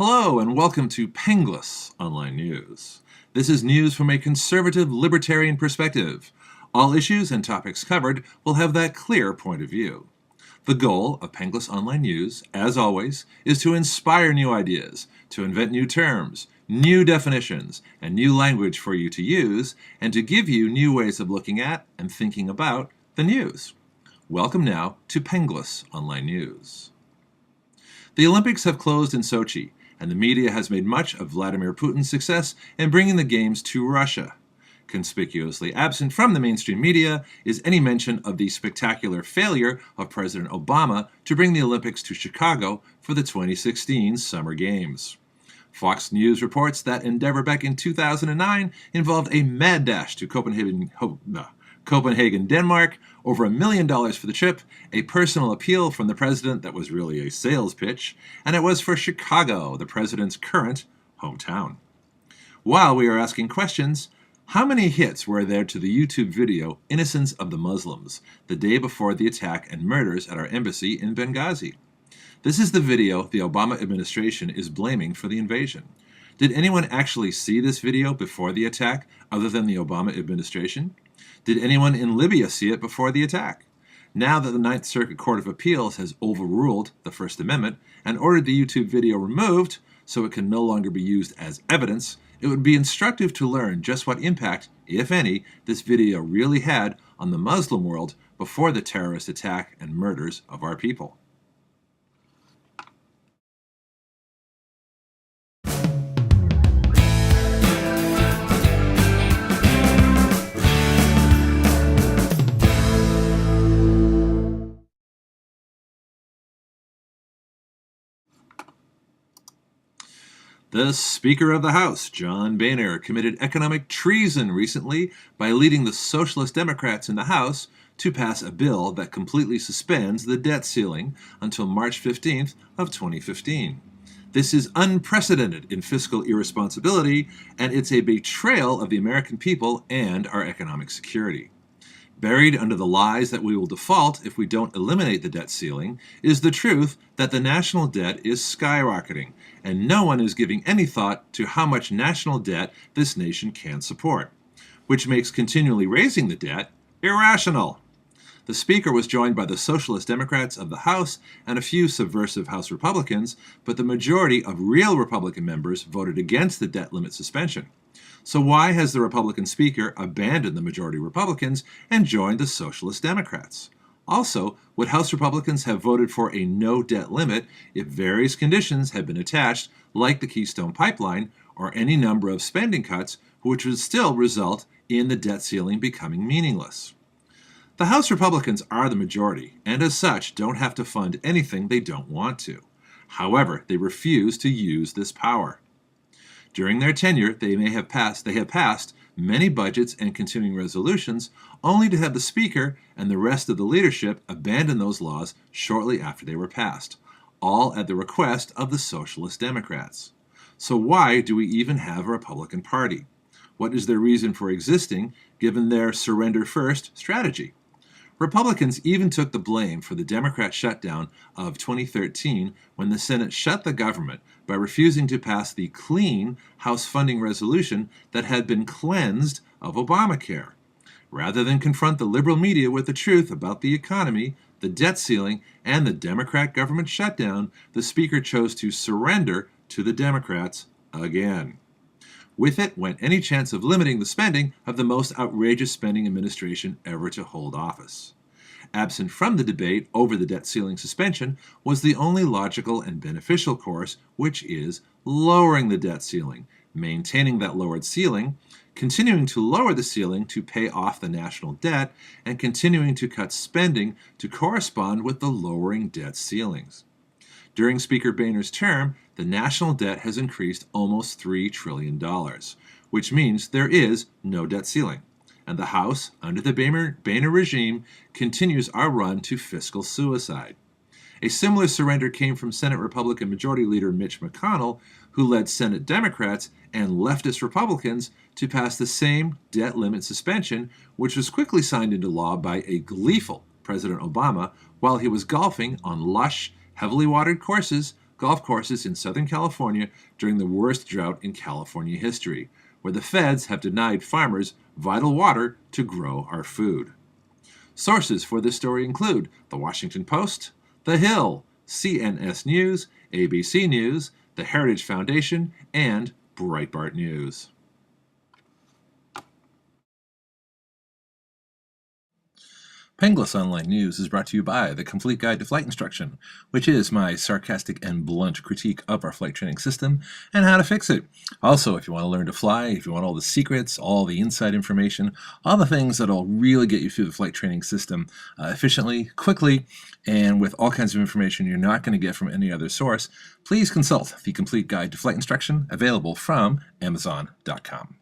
Hello and welcome to Penglis Online News. This is news from a conservative libertarian perspective. All issues and topics covered will have that clear point of view. The goal of Penglis Online News, as always, is to inspire new ideas, to invent new terms, new definitions, and new language for you to use, and to give you new ways of looking at and thinking about the news. Welcome now to Penglis Online News. The Olympics have closed in Sochi, and the media has made much of Vladimir Putin's success in bringing the Games to Russia. Conspicuously absent from the mainstream media is any mention of the spectacular failure of President Obama to bring the Olympics to Chicago for the 2016 Summer Games. Fox News reports that endeavor back in 2009 involved a mad dash to Copenhagen, Denmark, over $1 million for the trip, a personal appeal from the president that was really a sales pitch, and it was for Chicago, the president's current hometown. While we are asking questions, how many hits were there to the YouTube video Innocence of the Muslims, the day before the attack and murders at our embassy in Benghazi? This is the video the Obama administration is blaming for the invasion. Did anyone actually see this video before the attack other than the Obama administration? Did anyone in Libya see it before the attack? Now that the Ninth Circuit Court of Appeals has overruled the First Amendment and ordered the YouTube video removed so it can no longer be used as evidence, it would be instructive to learn just what impact, if any, this video really had on the Muslim world before the terrorist attack and murders of our people. The Speaker of the House, John Boehner, committed economic treason recently by leading the Socialist Democrats in the House to pass a bill that completely suspends the debt ceiling until March 15th of 2015. This is unprecedented in fiscal irresponsibility, and it's a betrayal of the American people and our economic security. Buried under the lies that we will default if we don't eliminate the debt ceiling is the truth that the national debt is skyrocketing, and no one is giving any thought to how much national debt this nation can support, which makes continually raising the debt irrational. The Speaker was joined by the Socialist Democrats of the House and a few subversive House Republicans, but the majority of real Republican members voted against the debt limit suspension. So why has the Republican Speaker abandoned the majority Republicans and joined the Socialist Democrats? Also, would House Republicans have voted for a no-debt limit if various conditions had been attached, like the Keystone Pipeline, or any number of spending cuts, which would still result in the debt ceiling becoming meaningless? The House Republicans are the majority, and as such don't have to fund anything they don't want to. However, they refuse to use this power. During their tenure, they have passed many budgets and continuing resolutions, only to have the Speaker and the rest of the leadership abandon those laws shortly after they were passed, all at the request of the Socialist Democrats. So why do we even have a Republican Party? What is their reason for existing, given their surrender first strategy? Republicans even took the blame for the Democrat shutdown of 2013 when the Senate shut the government by refusing to pass the clean House funding resolution that had been cleansed of Obamacare. Rather than confront the liberal media with the truth about the economy, the debt ceiling, and the Democrat government shutdown, the Speaker chose to surrender to the Democrats again. With it went any chance of limiting the spending of the most outrageous spending administration ever to hold office. Absent from the debate over the debt ceiling suspension was the only logical and beneficial course, which is lowering the debt ceiling, maintaining that lowered ceiling, continuing to lower the ceiling to pay off the national debt, and continuing to cut spending to correspond with the lowering debt ceilings. During Speaker Boehner's term, the national debt has increased almost $3 trillion, which means there is no debt ceiling. And the House, under the Boehner regime, continues our run to fiscal suicide. A similar surrender came from Senate Republican Majority Leader Mitch McConnell, who led Senate Democrats and leftist Republicans to pass the same debt limit suspension, which was quickly signed into law by a gleeful President Obama while he was golfing on lush, heavily watered courses golf courses in Southern California during the worst drought in California history, where the feds have denied farmers vital water to grow our food. Sources for this story include The Washington Post, The Hill, CNS News, ABC News, the Heritage Foundation, and Breitbart News. Penglis Online News is brought to you by The Complete Guide to Flight Instruction, which is my sarcastic and blunt critique of our flight training system and how to fix it. Also, if you want to learn to fly, if you want all the secrets, all the inside information, all the things that'll really get you through the flight training system efficiently, quickly, and with all kinds of information you're not going to get from any other source, please consult The Complete Guide to Flight Instruction, available from Amazon.com.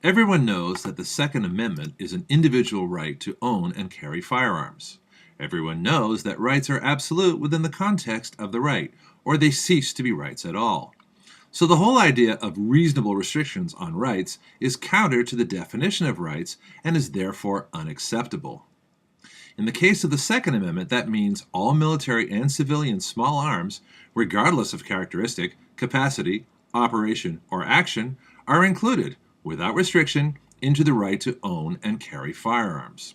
Everyone knows that the Second Amendment is an individual right to own and carry firearms. Everyone knows that rights are absolute within the context of the right, or they cease to be rights at all. So the whole idea of reasonable restrictions on rights is counter to the definition of rights and is therefore unacceptable. In the case of the Second Amendment, that means all military and civilian small arms, regardless of characteristic, capacity, operation, or action, are included, without restriction, into the right to own and carry firearms.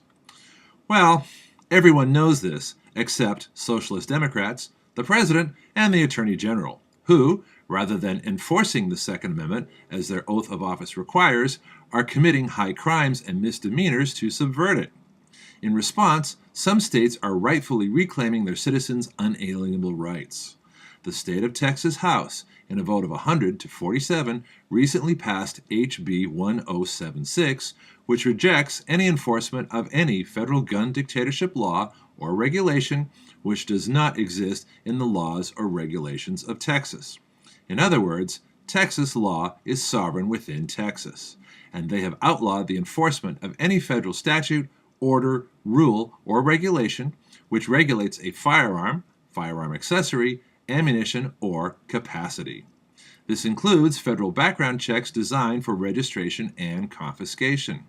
Well, everyone knows this, except Socialist Democrats, the President, and the Attorney General, who, rather than enforcing the Second Amendment as their oath of office requires, are committing high crimes and misdemeanors to subvert it. In response, some states are rightfully reclaiming their citizens' unalienable rights. The state of Texas House, in a vote of 100 to 47, recently passed HB 1076, which rejects any enforcement of any federal gun dictatorship law or regulation which does not exist in the laws or regulations of Texas. In other words, Texas law is sovereign within Texas, and they have outlawed the enforcement of any federal statute, order, rule, or regulation which regulates a firearm, firearm accessory, ammunition, or capacity. This includes federal background checks designed for registration and confiscation.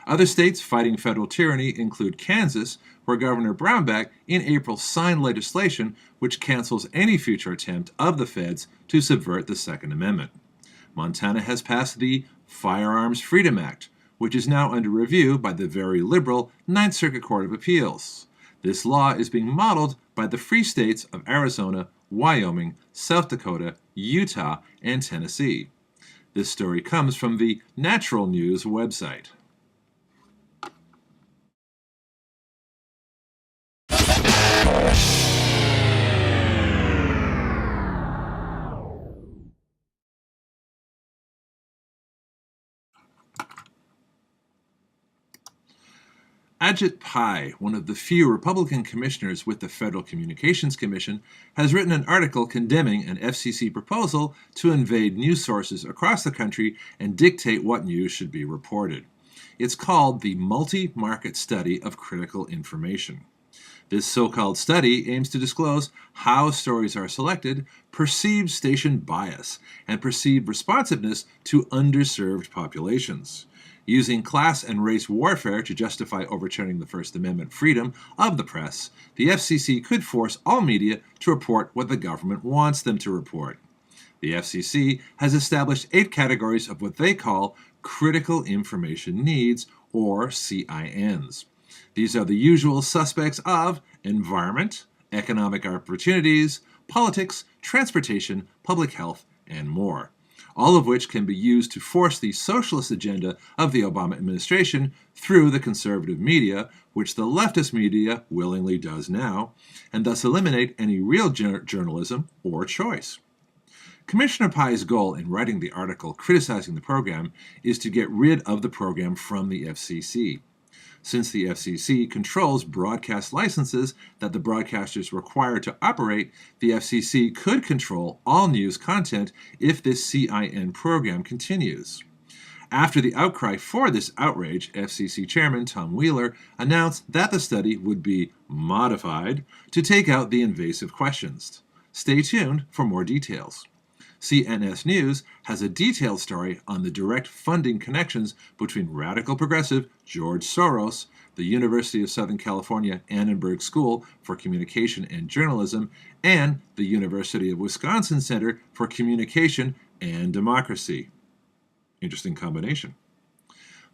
Other states fighting federal tyranny include Kansas, where Governor Brownback in April signed legislation which cancels any future attempt of the feds to subvert the Second Amendment. Montana has passed the Firearms Freedom Act, which is now under review by the very liberal Ninth Circuit Court of Appeals. This law is being modeled by the free states of Arizona, Wyoming, South Dakota, Utah, and Tennessee. This story comes from the Natural News website. Ajit Pai, one of the few Republican commissioners with the Federal Communications Commission, has written an article condemning an FCC proposal to invade news sources across the country and dictate what news should be reported. It's called the Multi-Market Study of Critical Information. This so-called study aims to disclose how stories are selected, perceived station bias, and perceived responsiveness to underserved populations. Using class and race warfare to justify overturning the First Amendment freedom of the press, the FCC could force all media to report what the government wants them to report. The FCC has established 8 categories of what they call critical information needs, or CINs. These are the usual suspects of environment, economic opportunities, politics, transportation, public health, and more, all of which can be used to force the socialist agenda of the Obama administration through the conservative media, which the leftist media willingly does now, and thus eliminate any real journalism or choice. Commissioner Pai's goal in writing the article criticizing the program is to get rid of the program from the FCC. Since the FCC controls broadcast licenses that the broadcasters require to operate, the FCC could control all news content if this CIN program continues. After the outcry for this outrage, FCC Chairman Tom Wheeler announced that the study would be modified to take out the invasive questions. Stay tuned for more details. CNS News has a detailed story on the direct funding connections between radical progressive George Soros, the University of Southern California Annenberg School for Communication and Journalism, and the University of Wisconsin Center for Communication and Democracy. Interesting combination.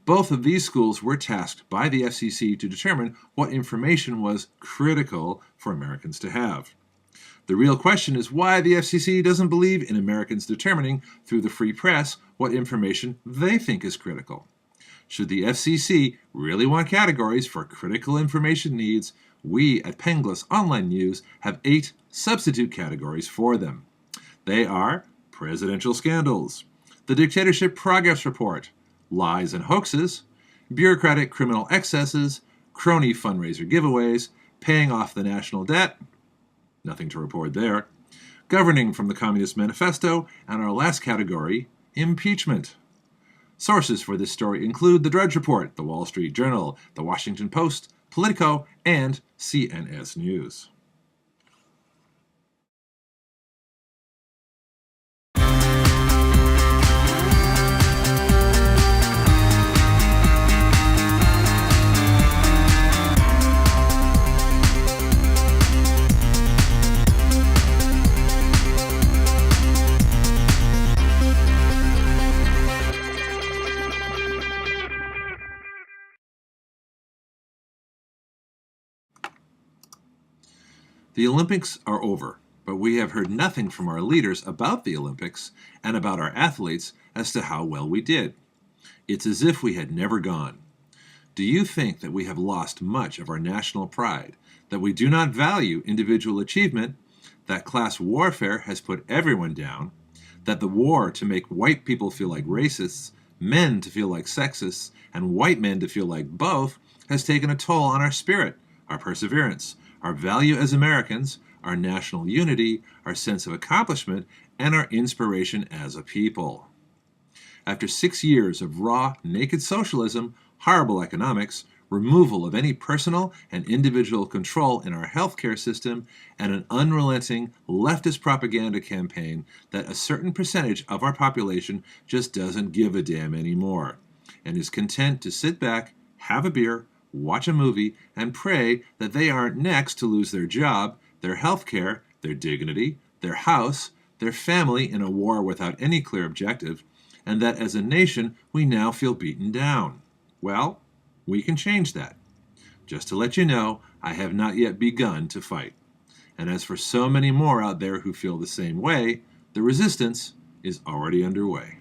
Both of these schools were tasked by the FCC to determine what information was critical for Americans to have. The real question is why the FCC doesn't believe in Americans determining through the free press what information they think is critical. Should the FCC really want categories for critical information needs, we at Penglis Online News have 8 substitute categories for them. They are presidential scandals, the Dictatorship Progress Report, lies and hoaxes, bureaucratic criminal excesses, crony fundraiser giveaways, paying off the national debt, nothing to report there, governing from the Communist Manifesto, and our last category, impeachment. Sources for this story include the Drudge Report, the Wall Street Journal, the Washington Post, Politico, and CNS News. The Olympics are over, but we have heard nothing from our leaders about the Olympics and about our athletes as to how well we did. It's as if we had never gone. Do you think that we have lost much of our national pride, that we do not value individual achievement, that class warfare has put everyone down, that the war to make white people feel like racists, men to feel like sexists, and white men to feel like both has taken a toll on our spirit, our perseverance, our value as Americans, our national unity, our sense of accomplishment, and our inspiration as a people? After 6 years of raw, naked socialism, horrible economics, removal of any personal and individual control in our healthcare system, and an unrelenting leftist propaganda campaign that a certain percentage of our population just doesn't give a damn anymore, and is content to sit back, have a beer, watch a movie, and pray that they aren't next to lose their job, their health care, their dignity, their house, their family in a war without any clear objective, and that as a nation we now feel beaten down. Well, we can change that. Just to let you know, I have not yet begun to fight. And as for so many more out there who feel the same way, the resistance is already underway.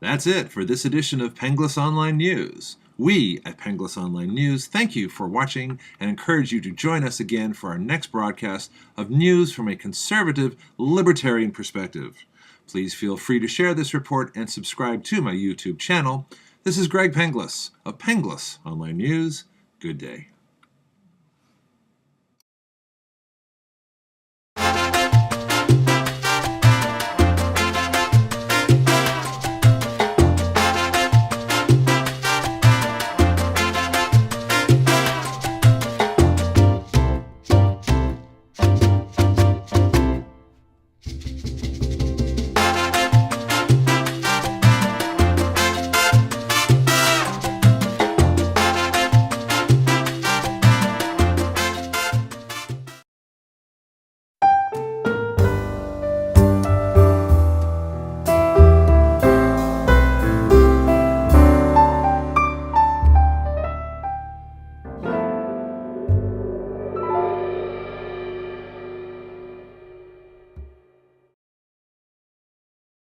That's it for this edition of Penglis Online News. We at Penglis Online News thank you for watching and encourage you to join us again for our next broadcast of news from a conservative, libertarian perspective. Please feel free to share this report and subscribe to my YouTube channel. This is Greg Penglis of Penglis Online News. Good day.